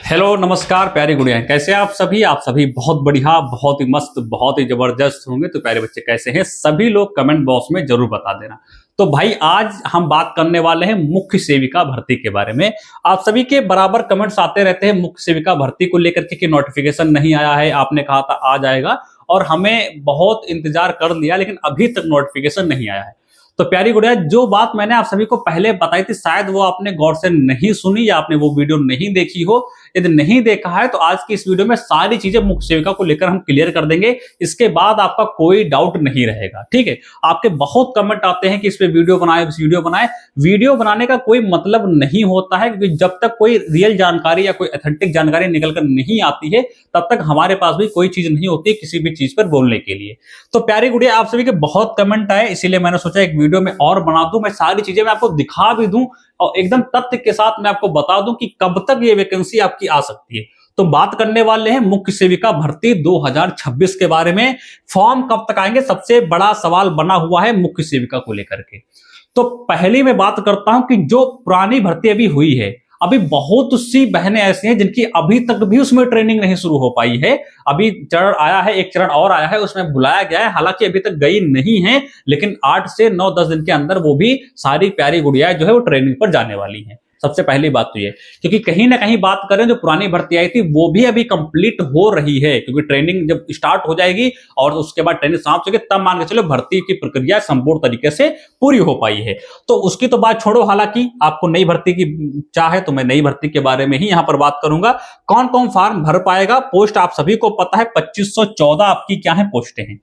Hello नमस्कार प्यारे गुड़िया, कैसे आप सभी बहुत बढ़िया, बहुत ही मस्त, बहुत ही जबरदस्त होंगे। तो प्यारे बच्चे कैसे हैं सभी लोग कमेंट बॉक्स में जरूर बता देना। तो भाई आज हम बात करने वाले हैं मुख्य सेविका भर्ती के बारे में। आप सभी के बराबर कमेंट्स आते रहते हैं मुख्य सेविका भर्ती को लेकर के नोटिफिकेशन नहीं आया है, आपने कहा था आ जाएगा और हमें बहुत इंतजार कर लिया लेकिन अभी तक नोटिफिकेशन नहीं आया है। तो प्यारी गुड़िया, जो बात मैंने आप सभी को पहले बताई थी शायद वो आपने गौर से नहीं सुनी या आपने वो वीडियो नहीं देखी हो। यदि नहीं देखा है तो आज की इस वीडियो में सारी चीजें मुख्य सेविका को लेकर हम क्लियर कर देंगे। इसके बाद आपका कोई डाउट नहीं रहेगा, ठीक है। आपके बहुत कमेंट आते हैं कि इस पे वीडियो बनाए, इस वीडियो बनाए। वीडियो बनाने का कोई मतलब नहीं होता है, क्योंकि जब तक कोई रियल जानकारी या कोई ऑथेंटिक जानकारी निकल कर नहीं आती है तब तक हमारे पास भी कोई चीज नहीं होती किसी भी चीज पर बोलने के लिए। तो प्यारी गुड़िया, आप सभी के बहुत कमेंट आए, इसीलिए मैंने सोचा एक वीडियो में और बना दूं, मैं सारी चीजें मैं आपको दिखा भी दूं और एकदम तथ्य के साथ मैं आपको बता दूं कि कब तक ये वैकेंसी आपकी आ सकती है। तो बात करने वाले हैं मुख्य सेविका भर्ती 2026 के बारे में। फॉर्म कब तक आएंगे, सबसे बड़ा सवाल बना हुआ है मुख्य सेविका को लेकर के। तो पहली मैं बात करता हूं कि जो पुरानी भर्ती अभी हुई है, अभी बहुत सी बहनें ऐसी हैं जिनकी अभी तक भी उसमें ट्रेनिंग नहीं शुरू हो पाई है। अभी चरण आया है, एक चरण और आया है, उसमें बुलाया गया है, हालांकि अभी तक गई नहीं है, लेकिन 8 से 9-10 दिन के अंदर वो भी सारी प्यारी गुड़िया जो है वो ट्रेनिंग पर जाने वाली हैं। सबसे पहली बात तो ये, क्योंकि कहीं ना कहीं बात करें जो पुरानी भर्ती आई थी वो भी अभी कंप्लीट हो रही है, क्योंकि ट्रेनिंग जब स्टार्ट हो जाएगी और उसके बाद ट्रेनिंग समाप्त होगी तब मान के चलो भर्ती की प्रक्रिया संपूर्ण तरीके से पूरी हो पाई है। तो उसकी तो बात छोड़ो, हालांकि आपको नई भर्ती की चाह है तो मैं नई भर्ती के बारे में ही यहां पर बात करूंगा। कौन कौन फॉर्म भर पाएगा, पोस्ट आप सभी को पता है 2514 आपकी क्या है पोस्टें हैं।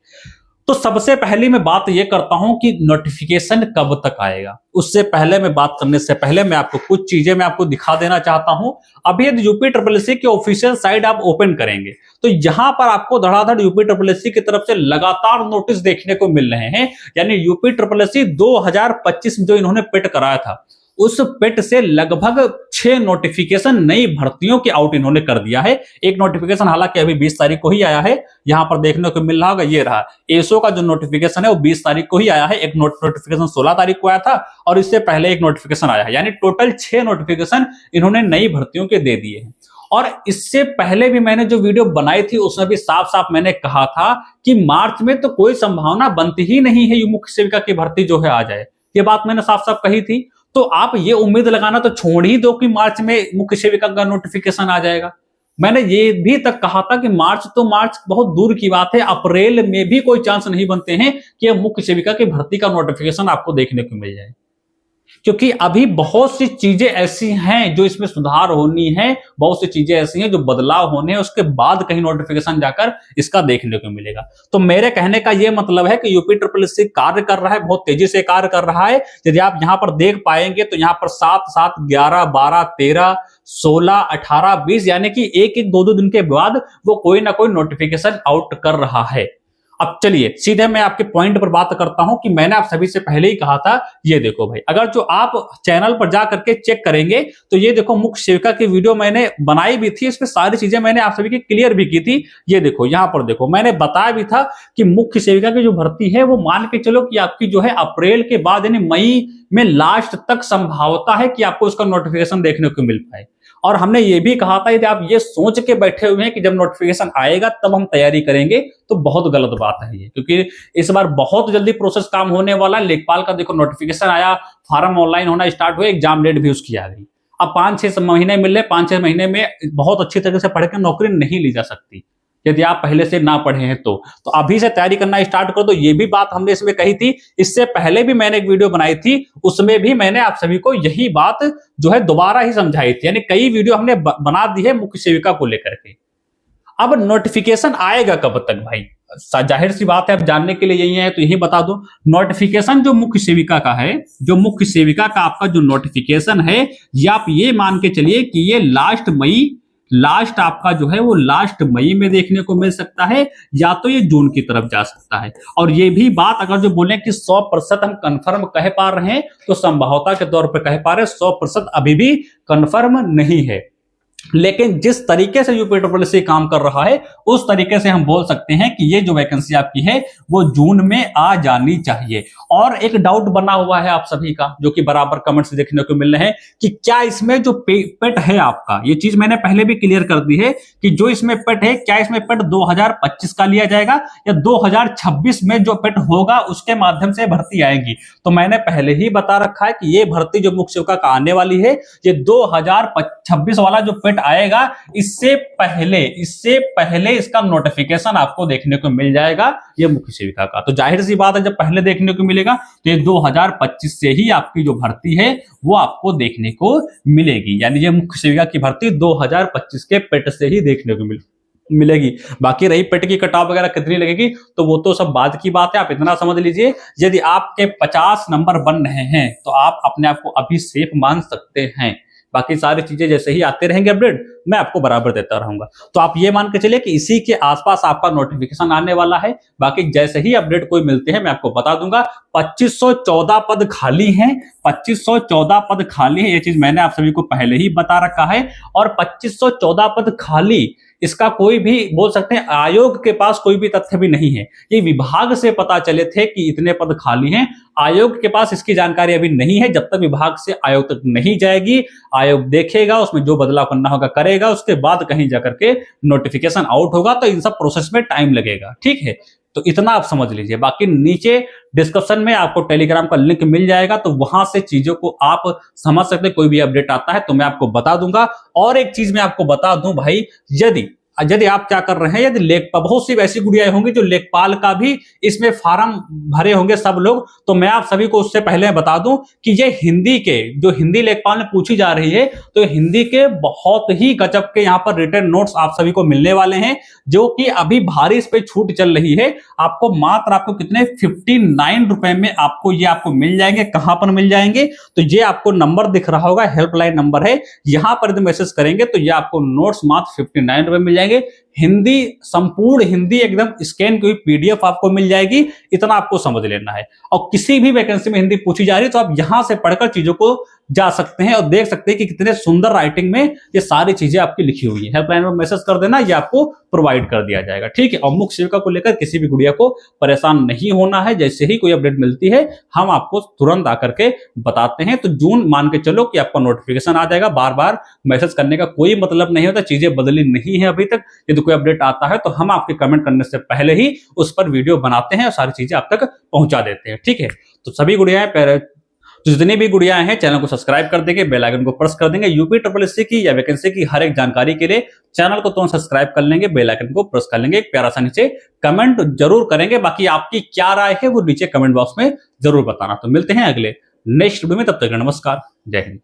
तो सबसे पहली मैं बात यह करता हूं कि नोटिफिकेशन कब तक आएगा। उससे पहले मैं बात करने से पहले मैं आपको कुछ चीजें मैं आपको दिखा देना चाहता हूं। अभी यदि यूपी ट्रिपल एस सी की ऑफिशियल साइट आप ओपन करेंगे तो यहां पर आपको धड़ाधड़ यूपी ट्रिपल एस सी की तरफ से लगातार नोटिस देखने को मिल रहे हैं। यानी यूपी ट्रिपल एस सी 2025 में जो इन्होंने पेट कराया था उस पेट से लगभग 6 नोटिफिकेशन नई भर्तियों के आउट इन्होंने कर दिया है। एक नोटिफिकेशन हालांकि अभी 20 तारीख को ही आया है, यहां पर देखने को मिल रहा होगा, ये रहा एसओ का जो नोटिफिकेशन है वो 20 तारीख को ही आया है। एक नोटिफिकेशन 16 तारीख को आया था और इससे पहले एक नोटिफिकेशन आया है, यानी टोटल 6 नोटिफिकेशन इन्होंने नई भर्तियों के दे दिए हैं। और इससे पहले भी मैंने जो वीडियो बनाई थी उसमें भी साफ साफ मैंने कहा था कि मार्च में तो कोई संभावना बनती ही नहीं है मुख्य सेविका की भर्ती जो है आ जाए, ये बात मैंने साफ साफ कही थी। तो आप ये उम्मीद लगाना तो छोड़ ही दो कि मार्च में मुख्य सेविका का नोटिफिकेशन आ जाएगा। मैंने ये भी तक कहा था कि मार्च बहुत दूर की बात है, अप्रैल में भी कोई चांस नहीं बनते हैं कि मुख्य सेविका की भर्ती का नोटिफिकेशन आपको देखने को मिल जाए, क्योंकि अभी बहुत सी चीजें ऐसी हैं जो इसमें सुधार होनी है, बहुत सी चीजें ऐसी हैं जो बदलाव होने हैं, उसके बाद कहीं नोटिफिकेशन जाकर इसका देखने को मिलेगा। तो मेरे कहने का यह मतलब है कि यूपी ट्रिपल एस सी कार्य कर रहा है, बहुत तेजी से कार्य कर रहा है। यदि आप यहां पर देख पाएंगे तो यहां पर 7, 7, 11, 12, 13, 16, 18, 20 यानी कि एक 2 दिन के बाद वो कोई ना कोई नोटिफिकेशन आउट कर रहा है। अब चलिए सीधे मैं आपके पॉइंट पर बात करता हूं कि मैंने आप सभी से पहले ही कहा था, ये देखो भाई, अगर जो आप चैनल पर जा करके चेक करेंगे तो ये देखो मुख्य सेविका की वीडियो मैंने बनाई भी थी, इसमें सारी चीजें मैंने आप सभी की क्लियर भी की थी। ये देखो यहां पर देखो मैंने बताया भी था कि मुख्य सेविका की जो भर्ती है वो मान के चलो कि आपकी जो है अप्रैल के बाद यानी मई में लास्ट तक संभावना है कि आपको उसका नोटिफिकेशन देखने को मिल पाए। और हमने ये भी कहा था यदि आप ये सोच के बैठे हुए हैं कि जब नोटिफिकेशन आएगा तब हम तैयारी करेंगे तो बहुत गलत बात है ये, क्योंकि इस बार बहुत जल्दी प्रोसेस काम होने वाला है। लेखपाल का देखो नोटिफिकेशन आया, फॉर्म ऑनलाइन होना स्टार्ट हुआ, एग्जाम डेट भी उसकी आ गई। अब 5-6 महीने मिल रहे, 5-6 महीने में बहुत अच्छी तरह से पढ़ के नौकरी नहीं ली जा सकती यदि आप पहले से ना पढ़े हैं तो अभी से तैयारी करना स्टार्ट कर दो। ये भी बात हमने इसमें कही थी, इससे पहले भी मैंने एक वीडियो बनाई थी, उसमें भी मैंने आप सभी को यही बात जो है दोबारा ही समझाई थी। यानी कई वीडियो हमने बना दी है मुख्य सेविका को लेकर के। अब नोटिफिकेशन आएगा कब तक भाई, जाहिर सी बात है, अब जानने के लिए यही है तो यही बता दो। नोटिफिकेशन जो मुख्य सेविका का है, जो मुख्य सेविका का आपका जो नोटिफिकेशन है, ये आप ये मान के चलिए कि ये लास्ट आपका जो है वो लास्ट मई में देखने को मिल सकता है, या तो ये जून की तरफ जा सकता है। और ये भी बात अगर जो बोले कि 100% हम कंफर्म कह पा रहे हैं तो संभावना के तौर पर कह पा रहे हैं, 100% अभी भी कंफर्म नहीं है। लेकिन जिस तरीके से यूपीएससी काम कर रहा है उस तरीके से हम बोल सकते हैं कि ये जो वैकेंसी आपकी है वो जून में आ जानी चाहिए। और एक डाउट बना हुआ है आप सभी का, जो कि बराबर कमेंट से देखने को मिल रहे हैं कि क्या इसमें जो पेट है आपका, ये चीज मैंने पहले भी क्लियर कर दी है कि जो इसमें पेट है, क्या इसमें पेट 2025 का लिया जाएगा या 2026 में जो पेट होगा उसके माध्यम से भर्ती आएगी। तो मैंने पहले ही बता रखा है कि ये भर्ती जो मुख्य सेविका का आने वाली है, ये 2026 वाला जो पेट आएगा इससे पहले इसका नोटिफिकेशन आपको देखने को मिल जाएगा ये मुख्य सेविका का। तो जाहिर सी बात है जब पहले देखने को मिलेगा तो ये 2025 से ही आपकी जो भर्ती है वो आपको देखने को मिलेगी, यानी ये मुख्य सेविका की भर्ती 2025 के पेट से ही देखने को मिलेगी। बाकी रही पेट की कटाव वगैरह कितनी लगेगी तो वो तो सब बाद की बात है। आप इतना समझ लीजिए, यदि आपके 50 नंबर बन रहे हैं तो आप अपने आप को अभी सेफ मान सकते हैं। बाकी सारी चीजें जैसे ही आते रहेंगे अपडेट मैं आपको बराबर देता रहूंगा। तो आप ये मान के चलिए कि इसी के आसपास आपका नोटिफिकेशन आने वाला है। बाकी जैसे ही अपडेट कोई मिलते हैं मैं आपको बता दूंगा। 2514 पद खाली हैं, 2514 पद खाली है, ये चीज मैंने आप सभी को पहले ही बता रखा है। और 2514 पद खाली, इसका कोई भी बोल सकते हैं आयोग के पास कोई भी तथ्य भी नहीं है। ये विभाग से पता चले थे कि इतने पद खाली हैं, आयोग के पास इसकी जानकारी अभी नहीं है। जब तक विभाग से आयोग तक नहीं जाएगी, आयोग देखेगा, उसमें जो बदलाव करना होगा करेगा, उसके बाद कहीं जाकर के नोटिफिकेशन आउट होगा। तो इन सब प्रोसेस में टाइम लगेगा, ठीक है। तो इतना आप समझ लीजिए। बाकी नीचे डिस्क्रिप्शन में आपको टेलीग्राम का लिंक मिल जाएगा, तो वहां से चीजों को आप समझ सकते हैं। कोई भी अपडेट आता है तो मैं आपको बता दूंगा। और एक चीज मैं आपको बता दूं भाई, यदि आप क्या कर रहे हैं, यदि लेखपाल, बहुत सी वैसी गुड़ियाएं होंगी जो लेखपाल का भी इसमें फार्म भरे होंगे सब लोग, तो मैं आप सभी को उससे पहले बता दूं कि ये हिंदी के जो हिंदी लेखपाल में पूछी जा रही है, तो हिंदी के बहुत ही गजब के यहाँ पर रिटर्न नोट्स आप सभी को मिलने वाले हैं, जो कि अभी भारी इस पे छूट चल रही है। आपको मात्र आपको कितने 59 रुपए में आपको मिल जाएंगे। कहां पर मिल जाएंगे, तो ये आपको नंबर दिख रहा होगा, हेल्पलाइन नंबर है, यहां पर यदि मैसेज करेंगे तो ये आपको नोट्स मात्र 59 रुपए मिल जाएंगे। हिंदी, संपूर्ण हिंदी एकदम स्कैन की हुई पीडीएफ आपको मिल जाएगी। इतना आपको समझ लेना है। और किसी भी वैकेंसी में हिंदी पूछी जा रही है तो आप यहां से पढ़कर चीजों को जा सकते हैं और देख सकते हैं कि कितने सुंदर राइटिंग में ये सारी चीजें आपकी लिखी हुई है। हेल्पलाइन में मैसेज कर देना, ये आपको प्रोवाइड कर दिया जाएगा, ठीक है। और मुख्य सेविका को लेकर किसी भी गुड़िया को परेशान नहीं होना है। जैसे ही कोई अपडेट मिलती है हम आपको तुरंत आकर के बताते हैं। तो जून मान के चलो कि आपका नोटिफिकेशन आ जाएगा। बार बार मैसेज करने का कोई मतलब नहीं होता, चीजें बदली नहीं है अभी तक। यदि कोई अपडेट आता है तो हम आपके कमेंट करने से पहले ही उस पर वीडियो बनाते हैं और सारी चीजें आप तक पहुंचा देते हैं, ठीक है। तो सभी गुड़ियाएं, तो जितनी भी गुड़ियाएं हैं चैनल को सब्सक्राइब कर देंगे, बेल आइकन को प्रेस कर देंगे। यूपीएससी की या वैकेंसी की हर एक जानकारी के लिए चैनल को तुरंत सब्सक्राइब कर लेंगे, बेल आइकन को प्रेस कर लेंगे। एक प्यारा सा नीचे कमेंट जरूर करेंगे। बाकी आपकी क्या राय है वो नीचे कमेंट बॉक्स में जरूर बताना। तो मिलते हैं अगले नेक्स्ट वीडियो में, तब तक नमस्कार, जय हिंद।